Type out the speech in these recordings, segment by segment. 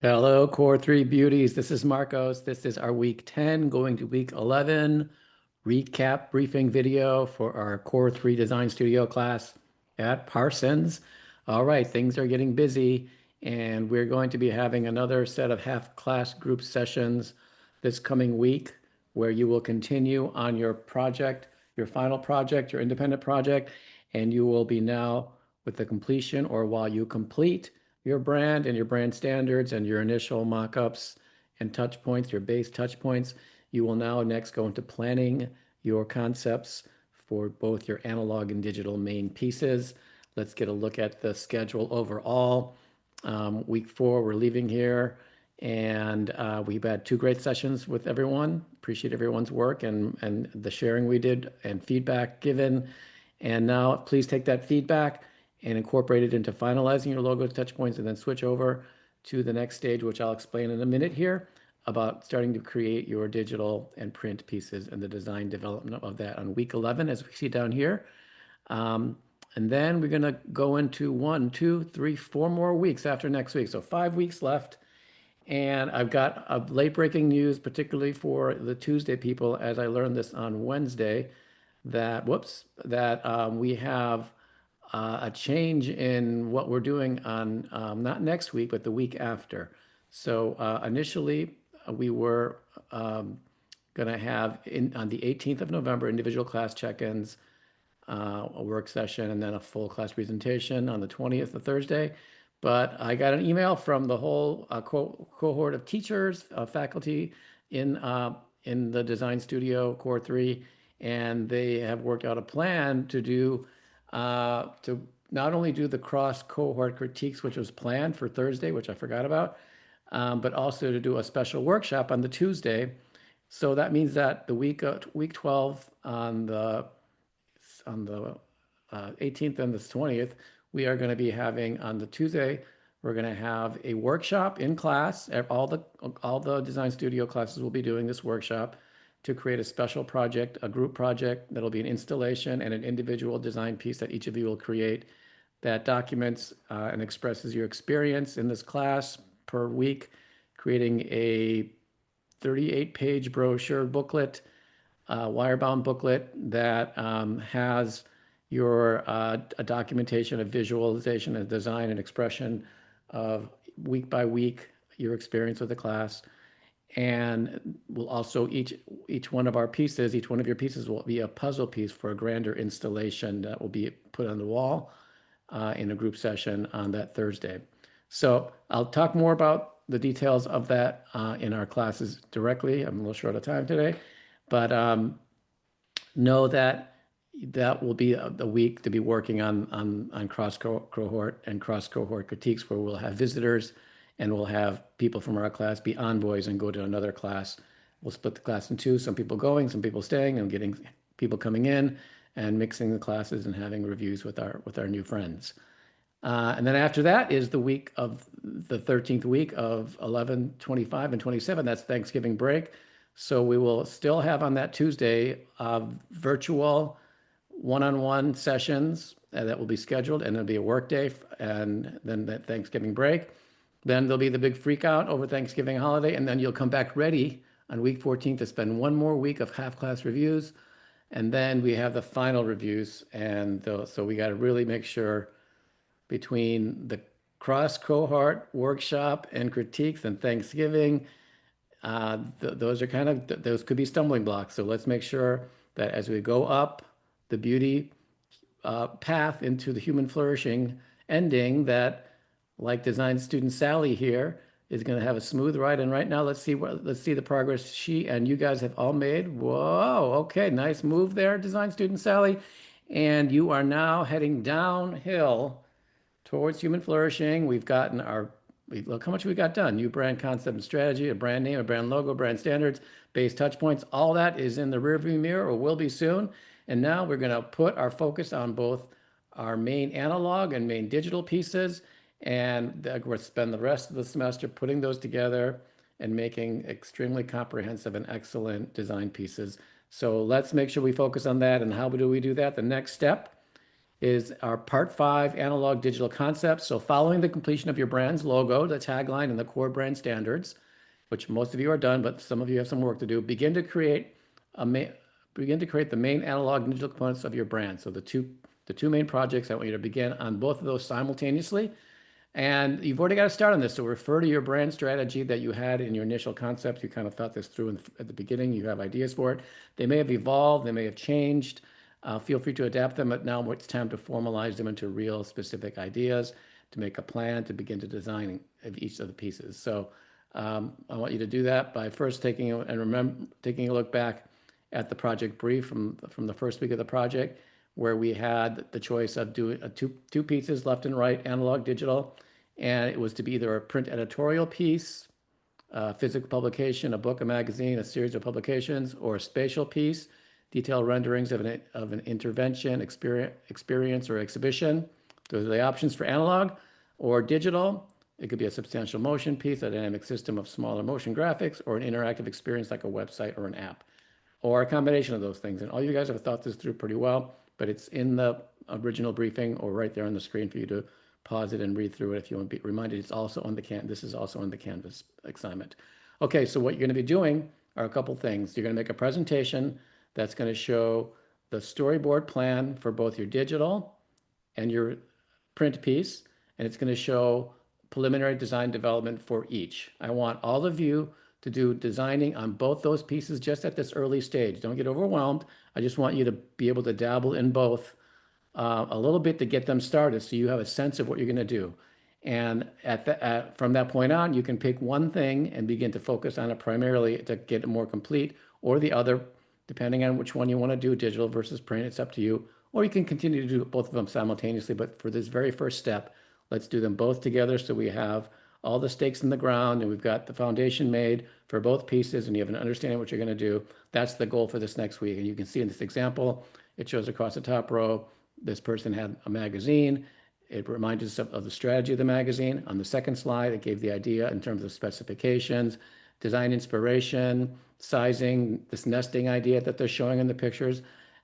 Hello, Core 3 Beauties. This is Marcos. This is our week 10 going to week 11 recap briefing video for our Core 3 Design Studio class at Parsons. All right, things are getting busy, and we're going to be having another set of half class group sessions this coming week where you will continue on your project, your final project, your independent project, and you will be now with the completion or while you complete your brand and your brand standards and your initial mock-ups and touch points, your base touch points. You will now next go into planning your concepts for both your analog and digital main pieces. Let's get a look at the schedule overall. Week 4, we're leaving here, and we've had 2 great sessions with everyone. Appreciate everyone's work and the sharing we did and feedback given. And now please take that feedback and incorporate it into finalizing your logo touch points, and then switch over to the next stage, which I'll explain in a minute here, about starting to create your digital and print pieces and the design development of that on week 11, as we see down here. And then we're going to go into 1, 2, 3, 4 more weeks after next week. So 5 weeks left. And I've got a late breaking news, particularly for the Tuesday people, as I learned this on Wednesday, that, we have a change in what we're doing on not next week, but the week after. So initially, we were going to have on the 18th of November individual class check-ins, a work session, and then a full class presentation on the 20th of Thursday. But I got an email from the whole cohort of teachers, faculty in the Design Studio Core 3, and they have worked out a plan to not only do the cross cohort critiques, which was planned for Thursday, which I forgot about, but also to do a special workshop on the Tuesday. So that means that the week 12 on the 18th and the 20th, we are going to be having on the Tuesday, we're going to have a workshop in class. All the Design Studio classes will be doing this workshop to create a special project, a group project that'll be an installation and an individual design piece that each of you will create that documents and expresses your experience in this class per week, creating a 38-page brochure booklet, wire-bound booklet that has your a documentation of visualization and design and expression of week by week your experience with the class. And we'll also each one of our pieces, each one of your pieces will be a puzzle piece for a grander installation that will be put on the wall in a group session on that Thursday. So I'll talk more about the details of that in our classes directly. I'm a little short of time today, but know that that will be the week to be working on cross cohort and cross cohort critiques, where we'll have visitors and we'll have people from our class be envoys and go to another class. We'll split the class in 2, some people going, some people staying, and getting people coming in and mixing the classes and having reviews with our new friends. And then after that is the week of the 13th week of 11, 25, and 27. That's Thanksgiving break. So we will still have on that Tuesday virtual one-on-one sessions that will be scheduled, and it'll be a work day, and then that Thanksgiving break. Then there'll be the big freak out over Thanksgiving holiday, and then you'll come back ready on week 14 to spend 1 more week of half-class reviews. And then we have the final reviews, and so we got to really make sure between the cross-cohort workshop and critiques and Thanksgiving, those could be stumbling blocks. So let's make sure that as we go up the beauty path into the human flourishing ending, that like design student Sally here is going to have a smooth ride. And right now, let's see the progress she and you guys have all made. Whoa, okay, nice move there, design student Sally. And you are now heading downhill towards human flourishing. We've gotten look how much we got done. New brand concept and strategy, a brand name, a brand logo, brand standards, base touch points. All that is in the rearview mirror, or will be soon. And now we're going to put our focus on both our main analog and main digital pieces. And we'll spend the rest of the semester putting those together and making extremely comprehensive and excellent design pieces. So let's make sure we focus on that. And how do we do that? The next step is our part 5 analog digital concepts. So following the completion of your brand's logo, the tagline, and the core brand standards, which most of you are done, but some of you have some work to do, a begin to create the main analog and digital components of your brand. So the two main projects, I want you to begin on both of those simultaneously. And you've already got to start on this. So refer to your brand strategy that you had in your initial concepts. You kind of thought this through at the beginning. You have ideas for it. They may have evolved. They may have changed. Feel free to adapt them, but now it's time to formalize them into real specific ideas, to make a plan, to begin to design of each of the pieces. So I want you to do that by first taking a look back at the project brief from the first week of the project, where we had the choice of doing two pieces, left and right, analog, digital, and it was to be either a print editorial piece, a physical publication, a book, a magazine, a series of publications, or a spatial piece, detailed renderings of an intervention, experience, or exhibition. Those are the options for analog. Or digital, it could be a substantial motion piece, a dynamic system of smaller motion graphics, or an interactive experience like a website or an app, or a combination of those things. And all you guys have thought this through pretty well, but it's in the original briefing or right there on the screen for you to pause it and read through it if you want to be reminded. This is also on the Canvas assignment. Okay, so what you're going to be doing are a couple things. You're going to make a presentation that's going to show the storyboard plan for both your digital and your print piece, and it's going to show preliminary design development for each. I want all of you to do designing on both those pieces just at this early stage. Don't get overwhelmed. I just want you to be able to dabble in both a little bit to get them started so you have a sense of what you're going to do. And from that point on, you can pick one thing and begin to focus on it primarily to get it more complete, or the other, depending on which one you want to do, digital versus print. It's up to you. Or you can continue to do both of them simultaneously. But for this very first step, let's do them both together so we have all the stakes in the ground and we've got the foundation made for both pieces and you have an understanding of what you're going to do. That's the goal for this next week. And you can see in this example, it shows across the top row, this person had a magazine. It reminds us of the strategy of the magazine. On the second slide, it gave the idea in terms of specifications, design inspiration, sizing, this nesting idea that they're showing in the pictures,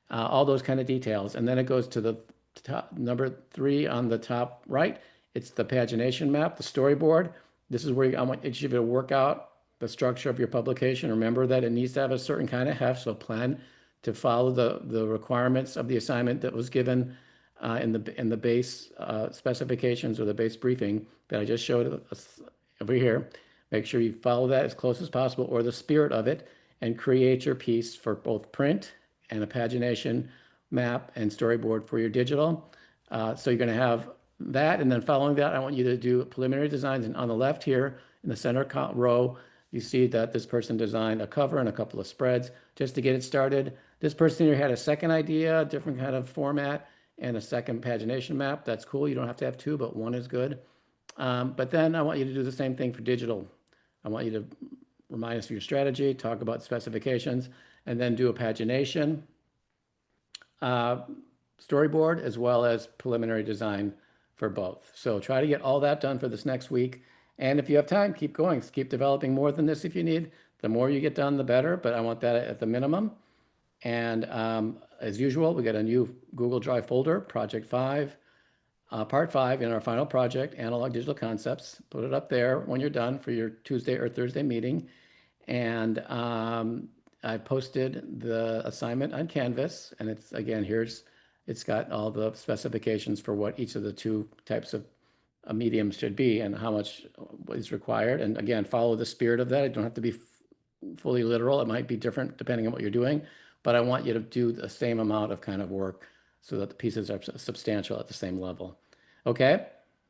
all those kind of details. And then it goes to the top, number 3 on the top right. It's the pagination map, the storyboard. This is where I want each of you to work out the structure of your publication. Remember that it needs to have a certain kind of heft, so plan to follow the requirements of the assignment that was given in the base specifications or the base briefing that I just showed us over here. Make sure you follow that as close as possible, or the spirit of it, and create your piece for both print and a pagination map and storyboard for your digital. So you're going to have that, and then following that, I want you to do preliminary designs. And on the left here, in the center row, you see that this person designed a cover and a couple of spreads just to get it started. This person here had a second idea, different kind of format, and a second pagination map. That's cool. You don't have to have 2, but 1 is good. But then I want you to do the same thing for digital. I want you to remind us of your strategy, talk about specifications, and then do a pagination storyboard as well as preliminary design for both. So try to get all that done for this next week. And if you have time, keep going. Keep developing more than this if you need. The more you get done, the better, but I want that at the minimum. And as usual, we got a new Google Drive folder, Project 5, Part 5 in our final project, Analog Digital Concepts. Put it up there when you're done for your Tuesday or Thursday meeting. And I posted the assignment on Canvas, and it's, again, it's got all the specifications for what each of the 2 types of mediums should be and how much is required. And again, follow the spirit of that. It don't have to be fully literal. It might be different depending on what you're doing, but I want you to do the same amount of kind of work so that the pieces are substantial at the same level. Okay,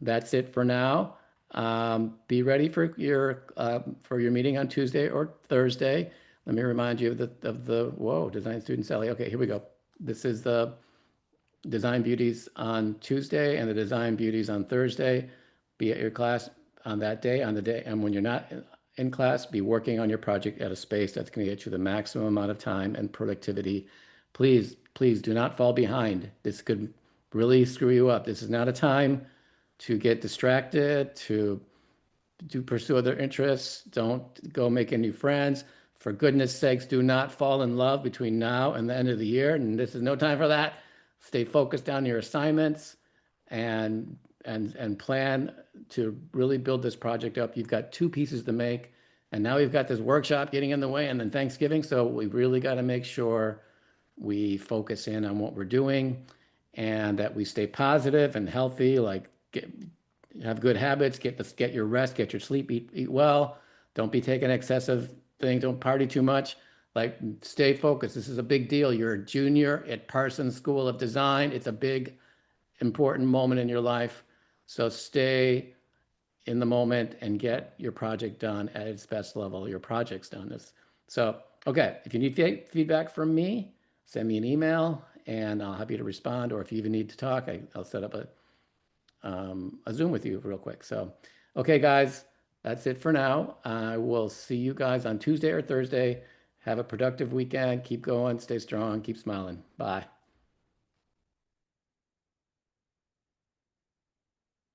that's it for now. Be ready for your meeting on Tuesday or Thursday. Let me remind you of the whoa, Design Student Sally. Okay, here we go. This is the Design Beauties on Tuesday and the Design Beauties on Thursday. Be at your class on that day, and when you're not in class, be working on your project at a space that's going to get you the maximum amount of time and productivity. Please, please do not fall behind. This could really screw you up. This is not a time to get distracted, to pursue other interests. Don't go making new friends. For goodness sakes, do not fall in love between now and the end of the year. And this is no time for that. stay focused on your assignments and and plan to really build this project up. You've got two pieces to make, and now we've got this workshop getting in the way and then Thanksgiving. So we really got to make sure we focus in on what we're doing and that we stay positive and healthy, like have good habits, get your rest, get your sleep, eat well. Don't be taking excessive things, don't party too much. Like stay focused. This is a big deal. You're a junior at Parsons School of Design. It's a big, important moment in your life. So stay in the moment and get your project done at its best level. Your project's done this. So, okay, if you need feedback from me, send me an email and I'll happy to respond. Or if you even need to talk, I'll set up a Zoom with you real quick. So, okay, guys, that's it for now. I will see you guys on Tuesday or Thursday. Have a productive weekend. Keep going, stay strong, keep smiling. Bye.